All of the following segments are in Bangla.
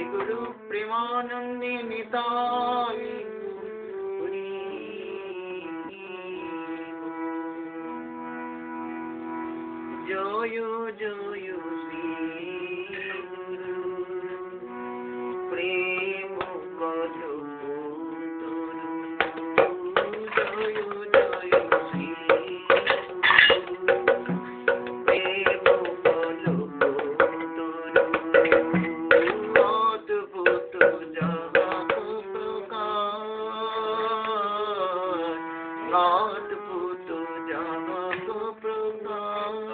गुरु प्रेमानंदे निताय जय जय श्री प्रेम करो जय जय श्री प्रेम करो अद्भुत जगत प्रकाश अद्भुत जगत प्रकाश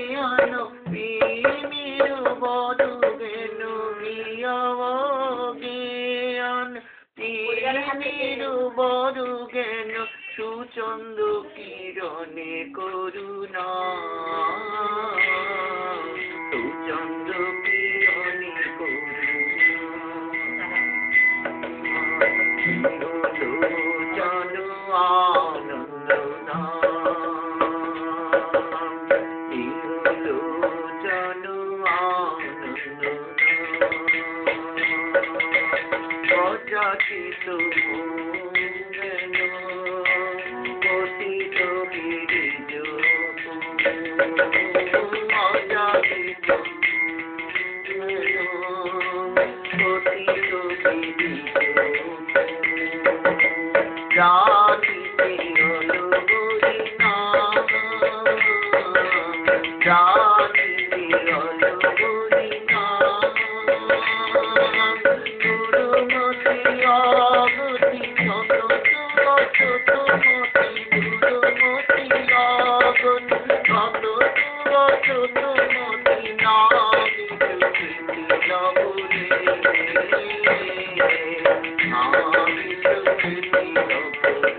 ज्ञान पीर बधु गेनु ज्ञान पीर बधु गेनु सुचंद किरणे करुणा सुचंद किरणे करुणा आनंद অজাচিত পতিত গিরিজ অজাচিত পতিত গিরিজ জাতিতে অলবরি নাম জাতিতে অলবরি নাম গুরুমতি অগতি শত শত মতি গুরুমতি অগতি শত শত মতি নামি সুকৃতি লবরে নামি সুকৃতি লবরে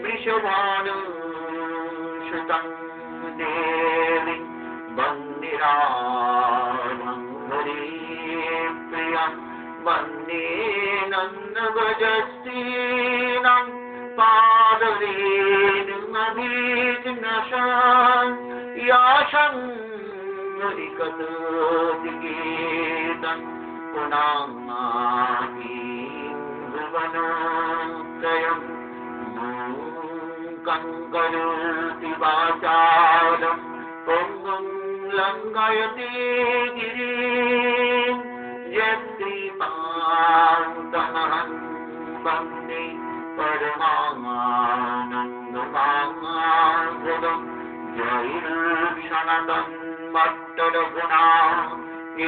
वृषभानु सुतं देवी वन्दे राधं हरिप्रियं वन्दे नन्दव्रजस्त्रीणां पादरेणुमभिघ्नशान् याशं हरिकथोदिगीतं पुनामाहि भुवनोदयं मूकं करोति वाचालं पङ्गुं लङ्घयति गिरिं यत्कृपान्तमहं वन्दे परमानन्दमाधवं जयैर्क्षणदं भट्टरघुनाथ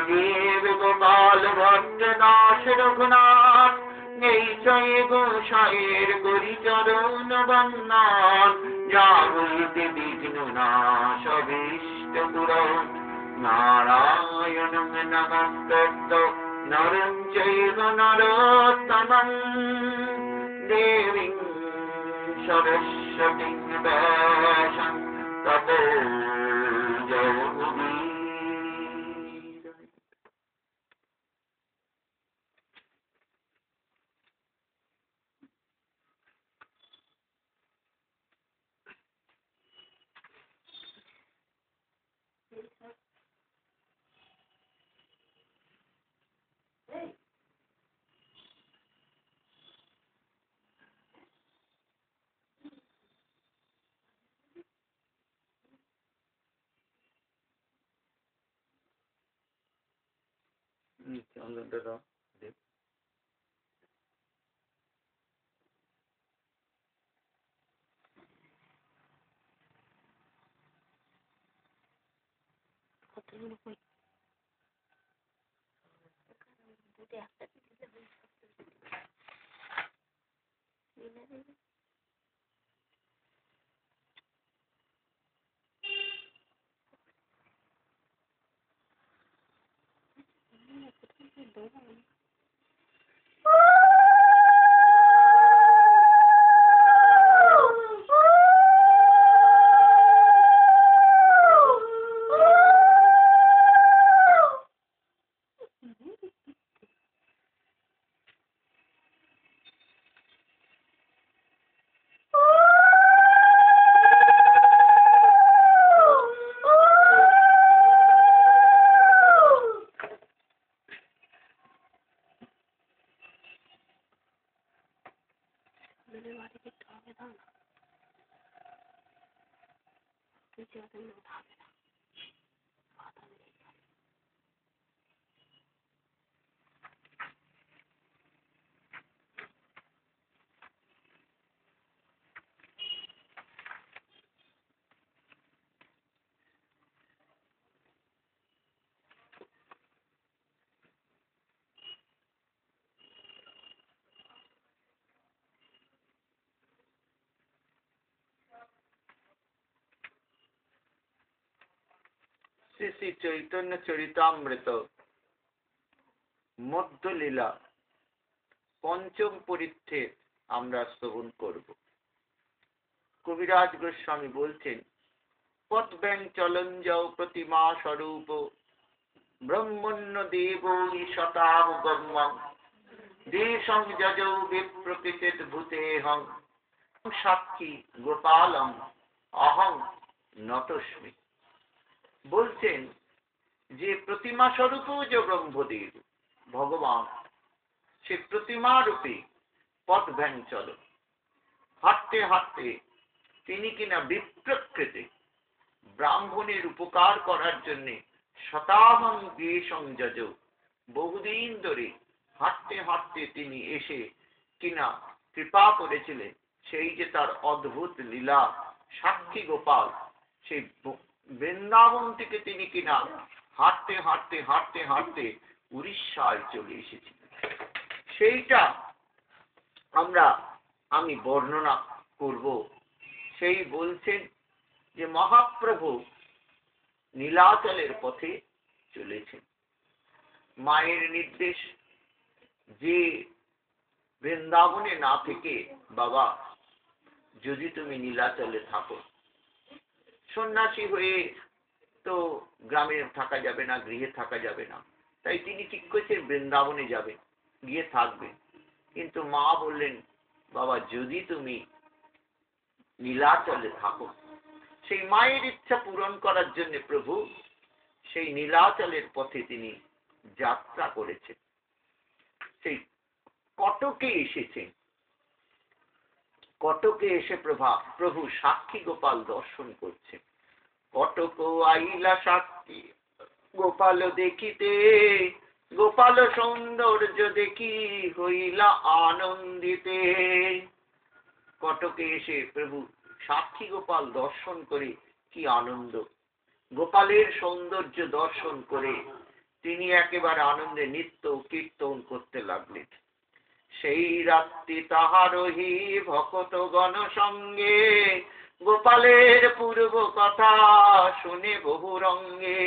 देव गोपाल भट्टनाथ रघुनाथ जय गोसाईर करि चरण वंदन जागृति विघ्ननाशभीष्ट पुरं नारायणं नमस्कृत्य नरं चैव नरोत्तमं देवीं सरस्वतीं व्यासं ततो जयमुदीरये। শ্রী শ্রী চৈতন্য চরিতামৃত মধ্যলীলা পঞ্চম পরিচ্ছেদ আমরা শ্রবণ করব। কবিরাজ গোস্বামী বলছেন, পথব্যাং চলন যাও প্রতিমা স্বরূপ ব্রহ্মণ্য দেব শতাম গম্যং দেশং যজৌ বিপ্রকৃতিত ভূতেহং সাক্ষী গোপালং অহং নতস্মি। বলছেন যে প্রতিমা স্বরূপ যে ব্রহ্মদেব ভগবান, সে প্রতিমা রূপে পথব্যাং চল, হাঁটতে হাঁটতে তিনি কিনা বিপ্রকৃতি ব্রাহ্মণের উপকার করার জন্য শতাহং দেশং যজৌ, বহুদিন ধরে হাঁটতে হাঁটতে তিনি এসে কিনা কৃপা করেছিলেন। সেই যে তার অদ্ভুত লীলা সাক্ষী গোপাল, সেই বৃন্দাবন থেকে তিনি কিনা হাঁটতে হাঁটতে হাঁটতে হাঁটতে উড়িষ্যায় চলে এসেছিলেন। সেইটা আমি বর্ণনা করব। সেই বলছেন যে মহাপ্রভু নীলাচলের পথে চলেছেন। মায়ের নির্দেশ যে বৃন্দাবনে না থেকে বাবা যদি তুমি নীলাচলে থাকো। সন্ন্যাসী হয়ে তো গ্রামে থাকা যাবে না, গৃহে থাকা যাবে না, তাই তিনি ঠিক করেছেন বৃন্দাবনে যাবেন, গিয়ে থাকবেন। কিন্তু মা বললেন, বাবা যদি তুমি নীলাচলে থাকো। সেই মায়ের ইচ্ছা পূরণ করার জন্য প্রভু সেই নীলাচলের পথে তিনি যাত্রা করেছেন। সেই কটকে এসেছেন। কটকে এসে প্রভু সাক্ষী গোপাল দর্শন করছেন। কটক আইলা সাক্ষী গোপাল দেখিতে, গোপাল সৌন্দর্য দেখি হইলা আনন্দিতে। কটকে এসে প্রভু সাক্ষী গোপাল দর্শন করে কি আনন্দ! গোপালের সৌন্দর্য দর্শন করে তিনি একেবারে আনন্দে নৃত্য কীর্তন করতে লাগলেন। সেই রাত্রি তাহারহি ভকত গণ সঙ্গে, গোপালের পূর্ব কথা শুনে বহু রঙ্গে।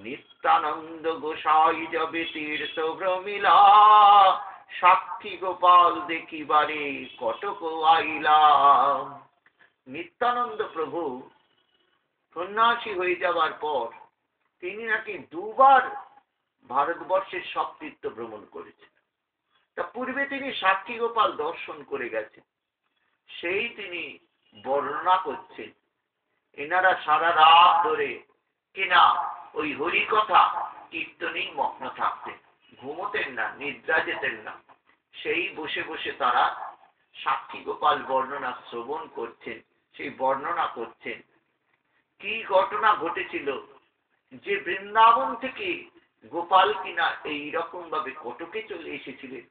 নিত্যানন্দ গোসাই যবে তীর্থ ভ্রমিলা, সাক্ষী গোপাল দেখিবারে কটক আইলা। নিত্যানন্দ প্রভু সন্ন্যাসী হয়ে যাবার পর তিনি নাকি দুবার ভারতবর্ষের সব তীর্থ ভ্রমণ করেছেন। তা পূর্বে তিনি সাক্ষী গোপাল দর্শন করে গেছেন, সেই তিনি বর্ণনা করছেন। এনারা সারা রাত ধরে কিনা ওই হরি কথা কীর্তনেই মগ্ন থাকতেন, ঘুমোতেন না, নিদ্রা যেতেন না। সেই বসে বসে তারা সাক্ষী গোপাল বর্ণনা শ্রবণ করছেন, সেই বর্ণনা করছেন। কি ঘটনা ঘটেছিল যে বৃন্দাবন থেকে গোপাল কিনা এইরকম ভাবে কটকে চলে এসেছিলেন,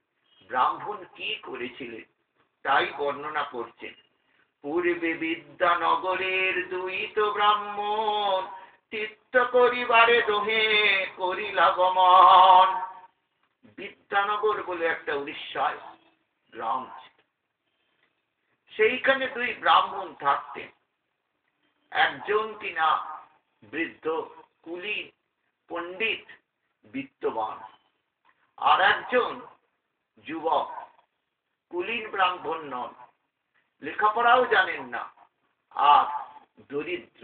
ব্রাহ্মণ কি করেছিলেন তাই বর্ণনা করছেন। পূর্বে বিদ্যানগরের দুইত ব্রাহ্মণ, তীর্থ করিবারে দোহে করিলা গমন। বিদ্যানগর বলে একটা উড়িষ্যায় গ্রাম ছিল, সেইখানে দুই ব্রাহ্মণ থাকতেন। একজন কিনা বৃদ্ধ কুলীন পণ্ডিত বিত্তবান, আর একজন যুবক কুলীন ব্রাহ্মণ নন, লেখাপড়াও জানেন না, আর দরিদ্র,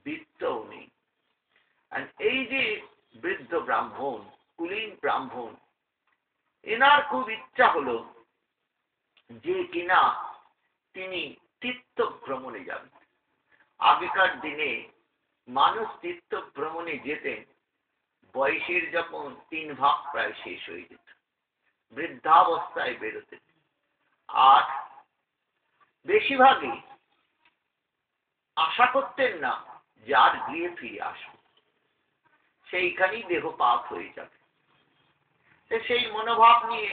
বিত্তও নেই। আর এই যে বৃদ্ধ ব্রাহ্মণ, কুলীন ব্রাহ্মণ, এনার খুব ইচ্ছা হলো যে কিনা তিনি তীর্থ ভ্রমণে যাবেন। আগেকার দিনে মানুষ তীর্থ ভ্রমণে যেতেন বয়সের যখন 3 ভাগ প্রায় শেষ হয়ে যেত, বৃদ্ধাবস্থায় বেরোতেন, আর বেশিরভাগই আশা করতেন না যে আর গৃহে ফিরে আসবে, সেইখানেই দেহ পাপ হয়ে যাবে। সেই মনোভাব নিয়ে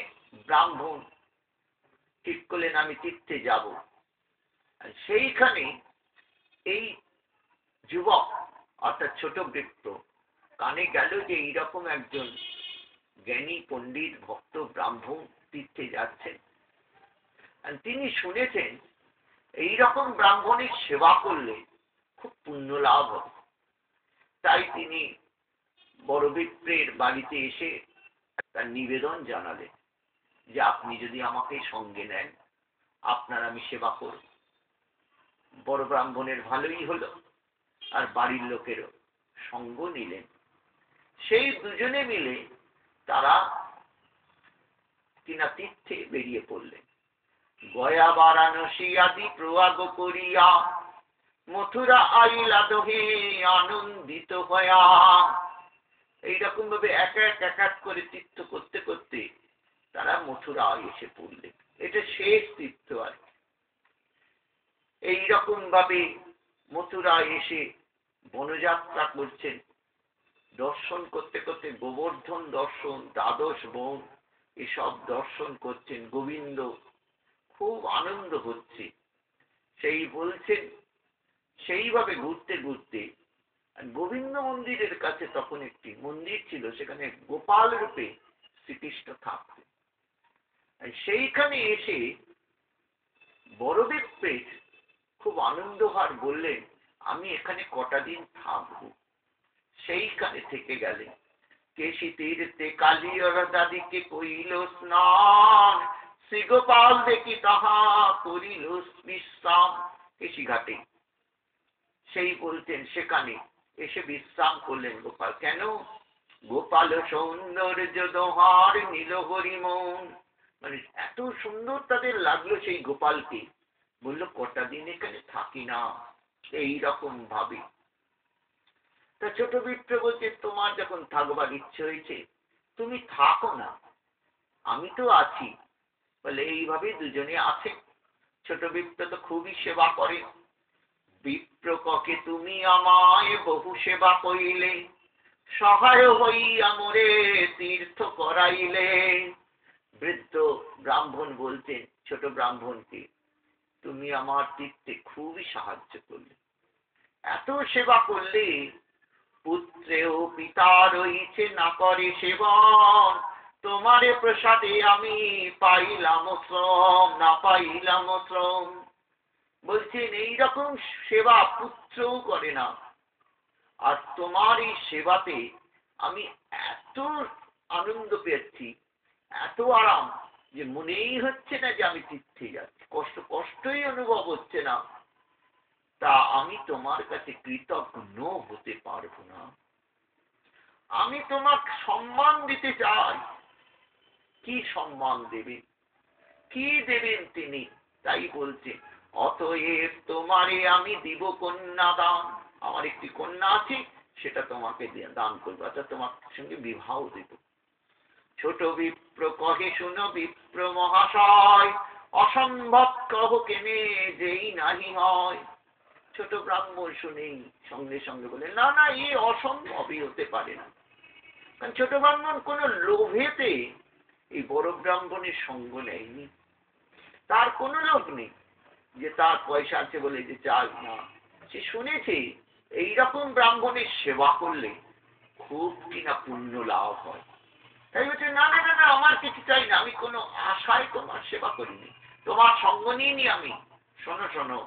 ব্রাহ্মণ ঠিক করলেন আমি তীর্থে যাব। সেইখানে এই যুবক অর্থাৎ ছোট বৃত্ত কানে গেল যে এইরকম একজন জ্ঞানী পণ্ডিত ভক্ত ব্রাহ্মণ তীর্থে যাচ্ছেন। তিনি শুনেছেন এইরকম ব্রাহ্মণের সেবা করলে খুব পুণ্য লাভ হবে। তাই তিনি বড় বিপ্রের বাড়িতে এসে তার নিবেদন জানালেন যে আপনি যদি আমাকে সঙ্গে নেন, আপনার আমি সেবা করব। বড় ব্রাহ্মণের ভালোই হলো, আর বাড়ির লোকেরও সঙ্গ নিলেন। সেই দুজনে মিলে তারা কিনা তীর্থে বেরিয়ে পড়লেন। গয়া বারাণসী আদি প্রয়াগ করিয়া, মথুরা আইলা দোহে আনন্দিত হয়া। এইরকম ভাবে এক এক করে তীর্থ করতে করতে তারা মথুরা এসে পড়লেন। এটা শেষ তীর্থ আর কি। এইরকম ভাবে মথুরা এসে বনযাত্রা করছেন। দর্শন করতে করতে গোবর্ধন দর্শন, দ্বাদশ বন এসব দর্শন করছেন। গোবিন্দ খুব আনন্দ হচ্ছে। সেই বলছেন সেইভাবে ঘুরতে ঘুরতে গোবিন্দ মন্দিরের কাছে তখন একটি মন্দির ছিল, সেখানে গোপাল রূপে শ্রীকৃষ্ণ থাকতেন। সেইখানে এসে বড়দেব পেট খুব আনন্দ হয়, বললেন আমি এখানে কটা দিন থাকবো। সেইখানে থেকে গেলেন। কেশি তীর্থে কালিয়র দাদিকে কইল স্নান, শ্রীগোপাল দেখি তাহা করিল বিশ্রাম। কেশিঘাটে সেই বলতেন সেখানে এসে বিশ্রাম করলেন গোপাল। কেন? গোপাল সৌন্দর্য দোহার নীল হরিমন, মানে এত সুন্দর তাদের লাগলো সেই গোপালকে। বললো কটা দিন এখানে থাকি না, এইরকম ভাবে। তা ছোট বিপ্র বলছে তোমার যখন থাকবার ইচ্ছে হয়েছে তুমি থাকো না, আমি তো আছি। বলে এইভাবে দুজনে আছে। ছোট বিপ্র তো খুবই সেবা করে। বিপ্র ককে তুমি আমায় বহু সেবা করিলে, সহায় হইয়া মোরে তীর্থ করাইলে। বৃদ্ধ ব্রাহ্মণ বলতেন ছোট ব্রাহ্মণকে, তুমি আমার তীর্থে খুবই সাহায্য করলে, এত সেবা করলে। পুত্রেও পিতা রইছে না করে সেবন, তোমারে প্রসাদে আমি পাইলাম শ্রম, না পাইলাম শ্রম। বলছেন এইরকম সেবা পুত্রও করে না, আর তোমার এই সেবাতে আমি এত আনন্দ পেয়েছি, এত আরাম, যে মনেই হচ্ছে না যে আমি তীর্থে যাচ্ছি, কষ্টই অনুভব হচ্ছে না। তা আমি তোমার কাছে কৃতজ্ঞ হতে পারবো না। আমি তোমাকে সম্মান দিতে চাই। কি সম্মান দেবেন? কি দেবেন তিনি? তাই বলছে অতএব তোমারে আমি দিব কন্যা দান। আমার একটি কন্যা আছে, সেটা তোমাকে দান করবো, অর্থাৎ তোমার সঙ্গে বিবাহ দেব। ছোট বিপ্র কহে শুনো বিপ্র মহাশয়, অসম্ভব কহ কেনে যেই নাহি হয়। ছোট ব্রাহ্মণ শুনেই সঙ্গে সঙ্গে বলে না না, এ অসম্ভবই হতে পারে না। কারণ ছোট ব্রাহ্মণ কোন লোভেতে এই বড় ব্রাহ্মণের সঙ্গ নেয়নি। তার কোনো লোভ নেই যে তার পয়সা আছে বলে যে চাই না। সে শুনেছে এইরকম ব্রাহ্মণের সেবা করলে খুব কিনা পুণ্য লাভ হয়। তাই বলছে না না না না, আমার কিছু চাই না, আমি কোনো আশায় তোমার সেবা করিনি, তোমার সঙ্গ নিইনি আমি। শোনো শোনো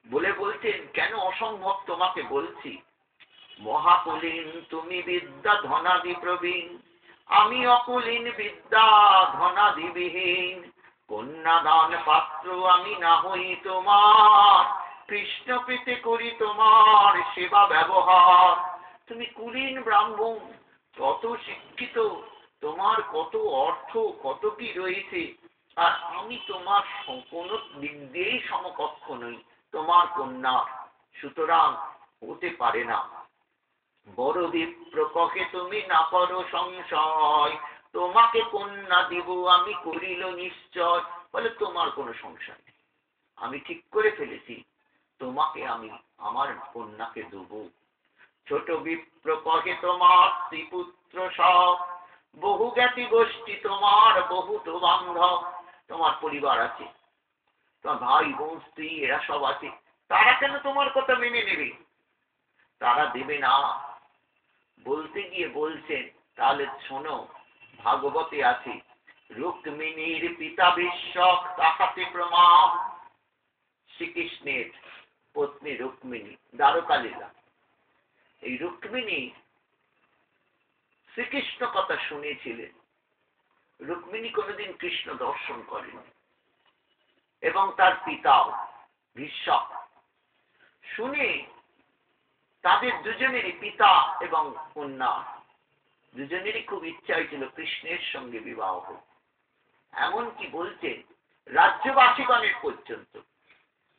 বলে বলতেন কেন অসম্ভব তোমাকে বলছি। মহাকুলীন তুমি বিদ্যা ধনাদি প্রবীণ, আমি অকুলীন বিদ্যা ধনাদি বিহীন। কন্যাদান পাত্র আমি না হই তোমার, কৃষ্ণ পেতে করি তোমার সেবা ব্যবহার। তুমি কুলীন ব্রাহ্মণ, কত শিক্ষিত, তোমার কত অর্থ, কত কি রয়েছে, আর আমি তোমার কোনো দিক দিয়েই সমকক্ষ নই, তোমার কন্যা, সুতরাং হতে পারে না। বড় বিপ্র কহে তুমি না করো সংশয়, তোমাকে কন্যা দিব আমি করিল নিশ্চয়। বলে তোমার কোনো সংশয় নেই, আমি ঠিক করে ফেলেছি, তোমাকে আমি আমার কন্যাকে দেব। ছোট বিপ্র কহে তোমার স্ত্রীপুত্র সব, বহু জ্ঞাতি গোষ্ঠী তোমার বহুত বান্ধব। তোমার পরিবার আছে, তোমার ভাই বোন স্ত্রী এরা সব আছে, তারা কেন তোমার কথা মেনে নেবে? তারা দেবে না। বলতে গিয়ে বলছেন তাহলে শোনো, ভাগবতে আছে রুক্মিণীর পিতা বিশ্বক তাহাতে প্রমাণ। শ্রীকৃষ্ণের পত্নী রুক্মিণী, দ্বারকা লীলা। এই রুক্মিণী শ্রীকৃষ্ণ কথা শুনেছিলেন। রুক্মিণী কোনোদিন কৃষ্ণ দর্শন করেনি, এবং তার পিতাও বিশ্বক। শুনে তাদের দুজনেরই, পিতা এবং কন্যা দুজনেরই খুব ইচ্ছা হয়েছিল কৃষ্ণের সঙ্গে বিবাহ হোক। এমনকি বলছেন রাজ্যবাসীগণের পর্যন্ত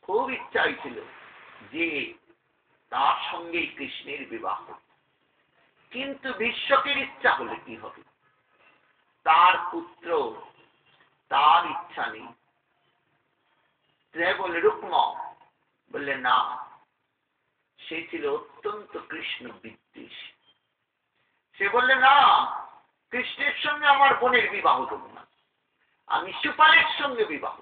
খুব ইচ্ছা হয়েছিল যে তার সঙ্গেই কৃষ্ণের বিবাহ। কিন্তু বিশ্বকের ইচ্ছা হলে কি হবে? তার পুত্র, তার ইচ্ছা নেই। বলে রুক্ম বললে না, সে ছিল অত্যন্ত কৃষ্ণ বিদ্বেষ। সে বললে না, কৃষ্ণের সঙ্গে আমার বোনের বিবাহ দেব না, আমি সুপালের সঙ্গে বিবাহ।